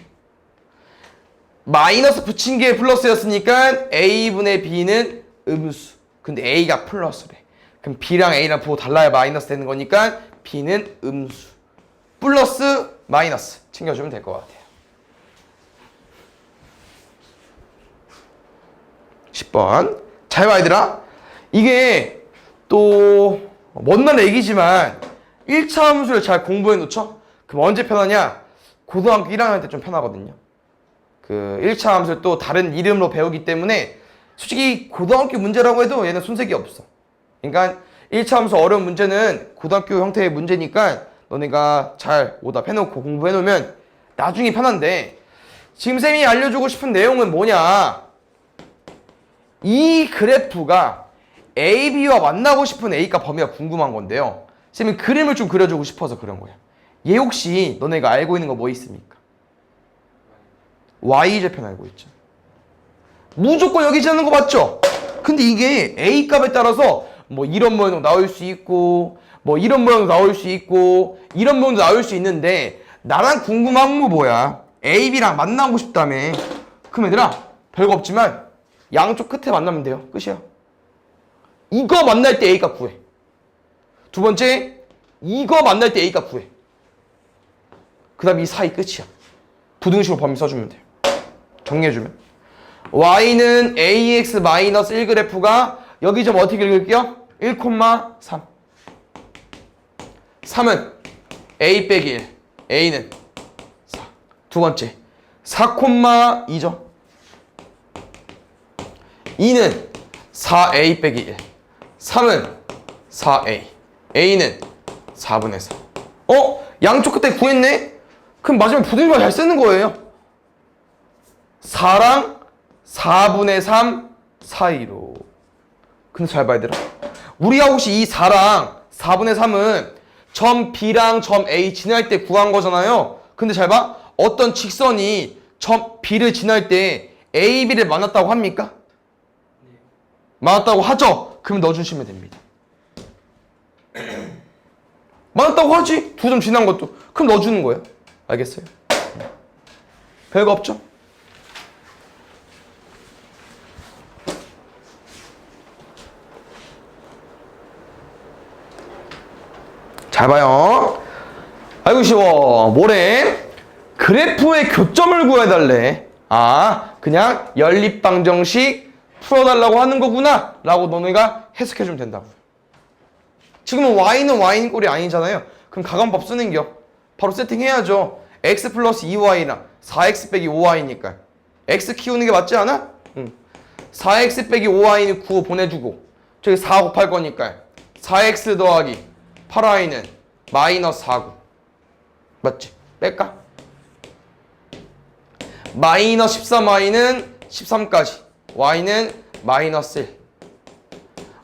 마이너스 붙인 게 플러스였으니까 a분의 b는 음수. 근데 a가 플러스래. 그럼 b랑 a랑 부호 달라야 마이너스 되는 거니까 b는 음수. 플러스 마이너스 챙겨주면 될 것 같아요. 10번. 잘 봐, 얘들아. 이게 또 먼날 얘기지만 1차 함수를 잘 공부해 놓죠? 그럼 언제 편하냐? 고등학교 1학년 때 좀 편하거든요. 그 1차 함수를 또 다른 이름으로 배우기 때문에 솔직히 고등학교 문제라고 해도 얘는 손색이 없어. 그러니까 1차 함수 어려운 문제는 고등학교 형태의 문제니까 너네가 잘 오답해놓고 공부해놓으면 나중에 편한데, 지금 쌤이 알려주고 싶은 내용은 뭐냐? 이 그래프가 A, B와 만나고 싶은 A값 범위가 궁금한 건데요. 쌤이 그림을 좀 그려주고 싶어서 그런 거야. 얘 혹시 너네가 알고 있는 거 뭐 있습니까? Y절편 알고 있죠. 무조건 여기 지나는 거 맞죠? 근데 이게 A값에 따라서 뭐 이런 모양도 나올 수 있고 뭐 이런 모양도 나올 수 있고 이런 모양도 나올 수 있는데, 나랑 궁금한 거 뭐야? A, B랑 만나고 싶다며. 그럼 얘들아 별거 없지만 양쪽 끝에 만나면 돼요. 끝이야. 이거 만날 때 A값 구해. 두 번째 이거 만날 때 A값 구해. 그 다음 이 사이 끝이야. 부등식으로 범위 써주면 돼요. 정리해주면 y는 ax-1 그래프가 여기 좀 어떻게 읽을게요? 1,3 3은 a 빼기 1 a는 4. 두 번째 4,2죠. 2는 4a 빼기 1 3은 4a a는 4분의 4. 양쪽 끝에 구했네? 그럼 마지막에 부등식만 잘 쓰는 거예요. 4랑 4분의 3 사이로. 근데 잘 봐야 되라. 우리가 혹시 이 4랑 4분의 3은 점 B랑 점 A 지날 때 구한 거잖아요. 근데 잘 봐. 어떤 직선이 점 B를 지날 때 A, B를 만났다고 합니까? 만났다고 하죠? 그럼 넣어주시면 됩니다. 만났다고 하지? 두 점 지난 것도. 그럼 넣어주는 거예요. 알겠어요? 별거 없죠? 잘 봐요. 아이고 쉬워. 뭐래? 그래프의 교점을 구해달래. 아, 그냥 연립방정식 풀어달라고 하는 거구나 라고 너네가 해석해주면 된다고. 지금은 y는 y인 꼴이 아니잖아요. 그럼 가감법 쓰는겨. 바로 세팅해야죠. x 플러스 2y랑 4x 빼기 5y니까 x 키우는 게 맞지 않아? 4x 빼기 5y는 9 보내주고 저기 4 곱할 거니까 4x 더하기 8y는 마이너스 4고 맞지? 뺄까? 마이너스 13y는 13까지 y는 마이너스 1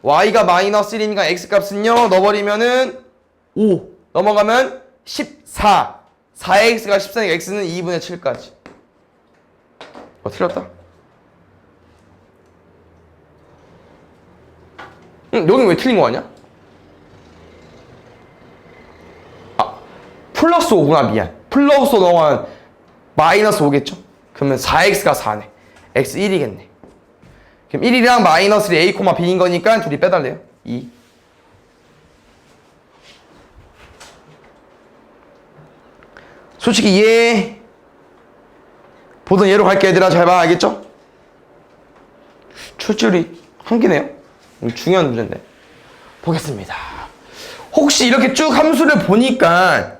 y가 마이너스 1이니까 x값은요 넣어버리면은 5 넘어가면 14 4x가 14니까 x는 2분의 7까지 틀렸다? 여긴 왜 틀린 거 아니야? 플러스 5구나 미안 플러스 5 넘어가면 마이너스 5겠죠? 그러면 4x가 4네 x 1이겠네 그럼 1이랑 마이너스 1이 a, b인 거니까 둘이 빼달래요 2 솔직히 얘 보던 얘로 갈게 얘들아 잘 봐 알겠죠? 출제율이 한 개네요 중요한 문제인데 보겠습니다 혹시 이렇게 쭉 함수를 보니까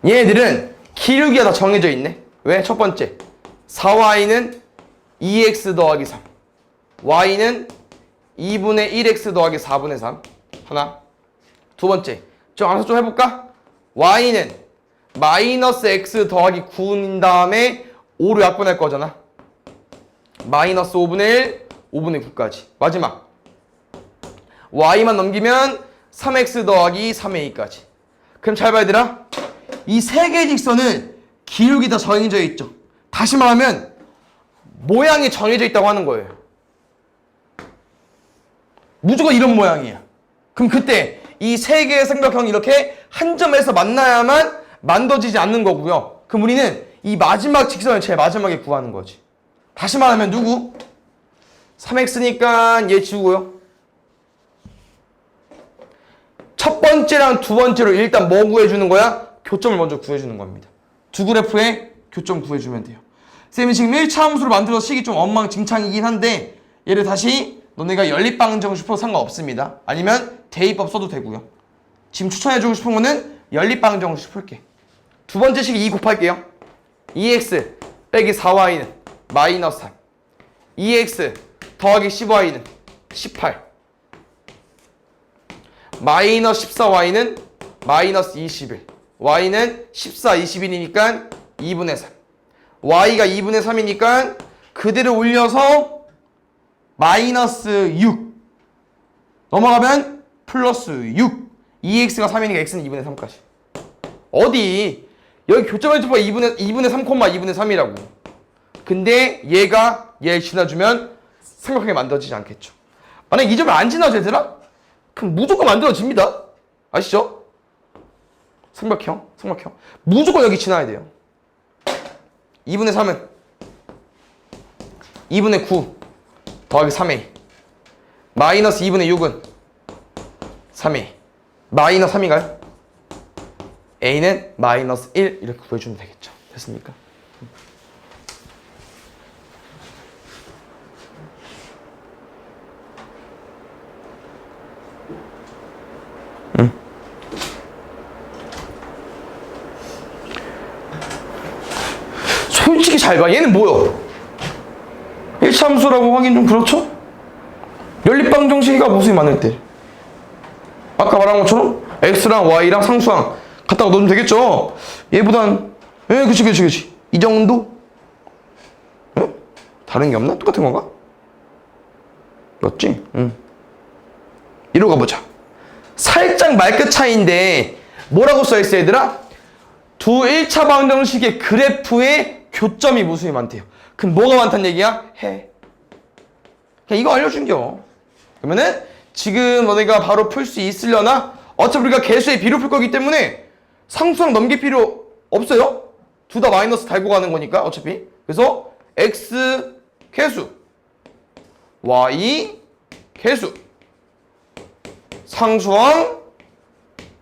얘네들은 기울기가 다 정해져 있네 왜? 첫 번째 4y는 2x 더하기 3 y는 2분의 1x 더하기 4분의 3 하나 두 번째 좀 알아서 좀 해볼까? y는 마이너스 x 더하기 9인 다음에 5로 약분할 거잖아 마이너스 5분의 1 5분의 9까지 마지막 y만 넘기면 3x 더하기 3a까지 그럼 잘 봐야 얘들아 이 세 개의 직선은 기울기 다 정해져 있죠 다시 말하면 모양이 정해져 있다고 하는 거예요 무조건 이런 모양이야 그럼 그때 이 세 개의 삼각형이 이렇게 한 점에서 만나야만 만들어지지 않는 거고요 그럼 우리는 이 마지막 직선을 제일 마지막에 구하는 거지 다시 말하면 누구? 3x니까 얘 지우고요 첫 번째랑 두 번째로 일단 뭐 구해주는 거야? 교점을 먼저 구해주는 겁니다 두 그래프의 교점 구해주면 돼요 쌤이 지금 1차 함수를 만들어서 식이 좀 엉망진창이긴 한데 얘를 다시 너네가 연립방정식 풀어도 상관없습니다 아니면 대입법 써도 되고요 지금 추천해주고 싶은 거는 연립방정식 풀게 두 번째 식이 2 곱할게요 2x 빼기 4y는 마이너스 3 2x 더하기 10y는 18 마이너스 14y는 마이너스 21 y는 14, 21이니까 2분의 3 y가 2분의 3이니까 그대로 올려서 마이너스 6 넘어가면 플러스 6 2x가 3이니까 x는 2분의 3까지 어디 여기 교점의 조가 2분의 3, 2분의 3이라고 근데 얘가 얘를 지나주면 삼각형이 만들어지지 않겠죠 만약 이 점을 안 지나줘 얘들아? 그럼 무조건 만들어집니다 아시죠? 삼각형 무조건 여기 지나야 돼요 2분의 3은 2분의 9 더하기 3a 마이너스 2분의 6은 3a 마이너스 3인가요? a는 마이너스 1 이렇게 구해주면 되겠죠 됐습니까? 솔직히 잘 봐. 얘는 뭐요? 1차 함수라고 하긴 좀 그렇죠? 연립방정식이가 모습이 많을 때 아까 말한 것처럼 x랑 y랑 상수항 갖다가 넣으면 되겠죠? 얘보단 그치 이 정도? 다른 게 없나? 똑같은 건가? 맞지? 응. 이리로 가보자. 살짝 말끝 차이인데 뭐라고 써있어 얘들아? 두 1차 방정식의 그래프에 교점이 무수히 많대요. 그럼 뭐가 많다는 얘기야? 해. 그냥 이거 알려준겨. 그러면은 지금 너네가 바로 풀 수 있으려나? 어차피 우리가 개수의 비로 풀 거기 때문에 상수항 넘길 필요 없어요. 둘 다 마이너스 달고 가는 거니까 어차피. 그래서 x 개수, y 개수, 상수항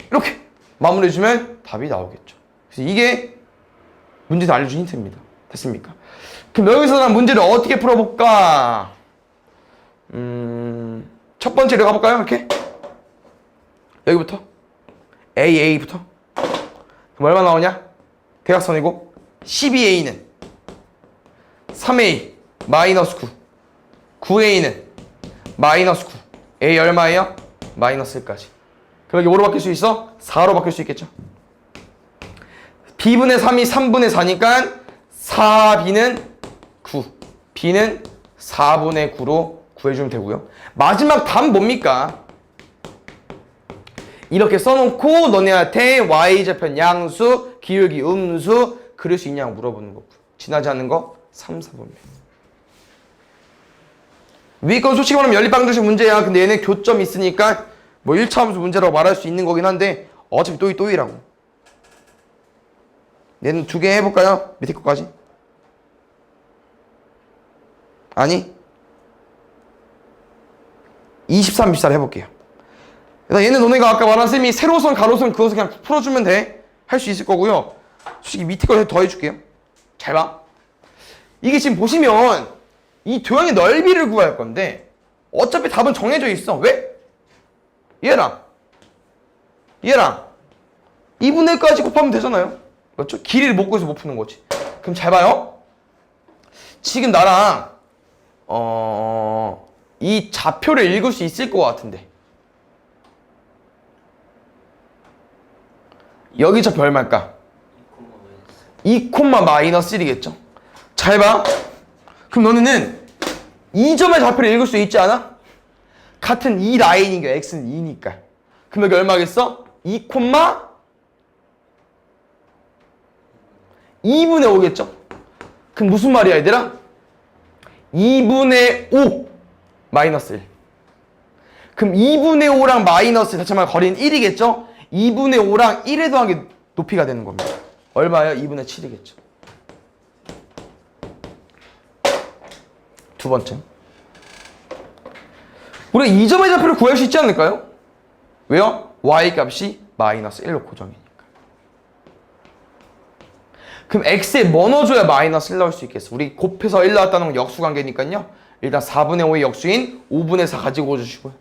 이렇게 마무리해주면 답이 나오겠죠. 그래서 이게 문제에서 알려준 힌트입니다. 됐습니까? 그럼 여기서 난 문제를 어떻게 풀어볼까? 첫 번째로 가볼까요? 이렇게 여기부터 AA부터 그럼 얼마 나오냐? 대각선이고 12A는 3A 마이너스 9 9A는 마이너스 9 A 얼마예요? 마이너스 1까지. 그럼 여기 뭐로 바뀔 수 있어? 4로 바뀔 수 있겠죠. B분의 3이 3분의 4니까 4B는 9 B는 4분의 9로 구해주면 되고요. 마지막 답 뭡니까? 이렇게 써놓고 너네한테 y좌편 양수, 기울기 음수 그릴 수 있냐고 물어보는 거고. 지나지 않는 거 3, 4번입니다. 위에 건 솔직히 말하면 연립방정식 문제야. 근데 얘는 교점이 있으니까 뭐 1차 함수 문제라고 말할 수 있는 거긴 한데 어차피 또이라고. 얘는 두 개 해볼까요? 밑에 거까지. 아니 23, 24를 해볼게요. 얘는 너네가 아까 말한 쌤이 세로선, 가로선, 그것을 그냥 풀어주면 돼. 할 수 있을 거고요. 솔직히 밑에 걸 더 해줄게요. 잘 봐. 이게 지금 보시면 이 도형의 넓이를 구할 건데 어차피 답은 정해져 있어. 왜? 얘랑 2분의 1까지 곱하면 되잖아요. 맞죠? 길이를 못 구해서 못 푸는 거지. 그럼 잘 봐요. 지금 나랑 이 좌표를 읽을 수 있을 것 같은데 여기 좌표 얼마일까? 2, 마이너스 1이겠죠? 잘 봐. 그럼 너네는 이 점의 좌표를 읽을 수 있지 않아? 같은 이 라인이니까 x는 2니까. 그럼 여기 얼마겠어? 2, 2분의 5겠죠? 그럼 무슨 말이야 얘들아? 2분의 5 마이너스 1. 그럼 2분의 5랑 마이너스 다시 말해 거리는 1이겠죠? 2분의 5랑 1에 더한 게 높이가 되는 겁니다. 얼마예요? 2분의 7이겠죠. 두 번째. 우리가 이 점의 좌표를 구할 수 있지 않을까요? 왜요? y 값이 마이너스 1로 고정이니까. 그럼 x에 뭐 넣어줘야 마이너스 1 나올 수 있겠어? 우리 곱해서 1 나왔다는 건 역수관계니까요. 일단 4분의 5의 역수인 5분의 4 가지고 오주시고요.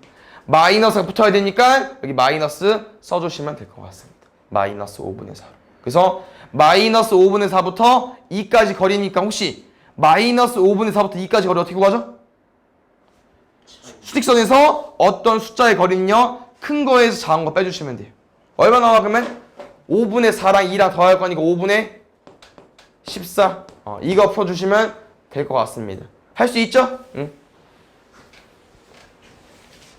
마이너스가 붙어야 되니까 여기 마이너스 써주시면 될 것 같습니다. 마이너스 5분의 4. 그래서 마이너스 5분의 4부터 2까지 거리니까 혹시 마이너스 5분의 4부터 2까지 거리 어떻게 구하죠? 수직선에서 어떤 숫자의 거리는요. 큰 거에서 작은 거 빼주시면 돼요. 얼마 나와 그러면? 5분의 4랑 2랑 더할 거니까 5분의 14. 이거 풀어주시면 될 것 같습니다. 할 수 있죠? 응.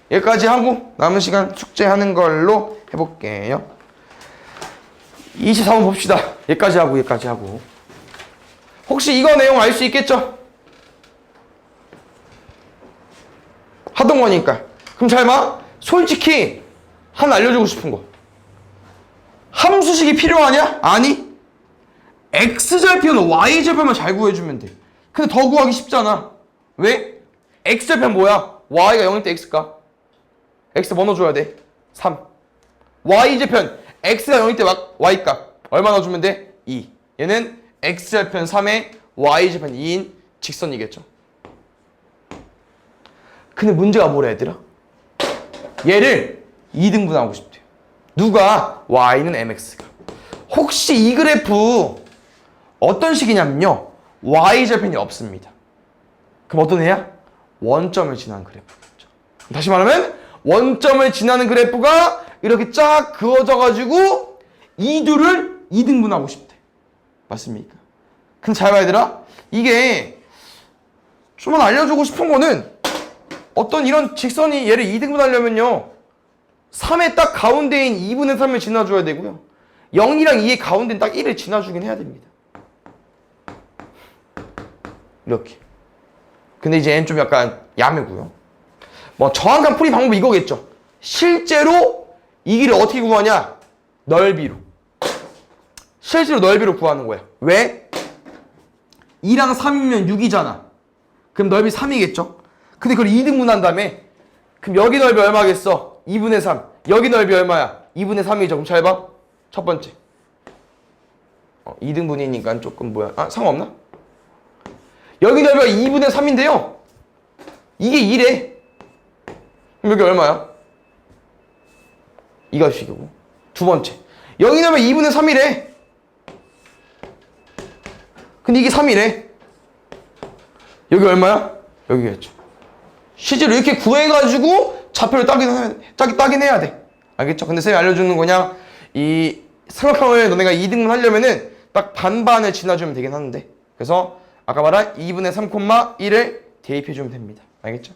여기까지 하고 남은 시간 숙제하는 걸로 해볼게요. 24번 봅시다. 여기까지 하고. 혹시 이거 내용 알 수 있겠죠? 하던 거니까. 그럼 잘 봐. 솔직히 하나 알려주고 싶은 거. 함수식이 필요하냐? 아니. x절편은 y절편만 잘 구해주면 돼. 근데 더 구하기 쉽잖아. 왜? x절편 뭐야? y가 0일 때 x가 x 뭐 넣어줘야 돼? 3. y절편 x가 0일 때 y값 얼마 넣어주면 돼? 2. 얘는 x절편 3에 y절편 2인 직선이겠죠. 근데 문제가 뭐래 얘들아? 얘를 2등분하고 싶대요. 누가? y는 mx가. 혹시 이 그래프 어떤 식이냐면요. y절편이 없습니다. 그럼 어떤 애야? 원점을 지나는 그래프겠죠. 다시 말하면 원점을 지나는 그래프가 이렇게 쫙 그어져가지고 이 둘을 2등분하고 싶대. 맞습니까? 근데 잘 봐야 되라. 이게 좀만 알려주고 싶은 거는 어떤 이런 직선이 얘를 2등분 하려면요 3의 딱 가운데인 2분의 3을 지나줘야 되고요 0이랑 2의 가운데는 딱 1을 지나주긴 해야 됩니다. 이렇게. 근데 이제 얘는 좀 약간 야매고요. 뭐 정확한 풀이 방법이 이거겠죠. 실제로 이 길을 어떻게 구하냐? 넓이로. 실제로 넓이로 구하는 거야. 왜? 2랑 3이면 6이잖아. 그럼 넓이 3이겠죠? 근데 그걸 2등분 한 다음에 그럼 여기 넓이 얼마겠어? 2분의 3. 여기 넓이 얼마야? 2분의 3이죠. 그럼 잘 봐. 첫 번째. 2등분이니까 조금 뭐야? 아, 상관없나? 여기 넓이가 2분의 3인데요. 이게 2래. 그럼 여기 얼마야? 2가 식이고. 두 번째. 여기 넓이가 2분의 3이래. 근데 이게 3이래. 여기 얼마야? 여기겠죠. 실제로 이렇게 구해가지고 좌표를 따긴 해야 돼. 알겠죠? 근데 쌤이 알려주는 거냐? 이 삼각형을 너네가 2등분 하려면은 딱 반반을 지나주면 되긴 하는데. 그래서 아까 말한 2분의 3, 1을 대입해주면 됩니다. 알겠죠?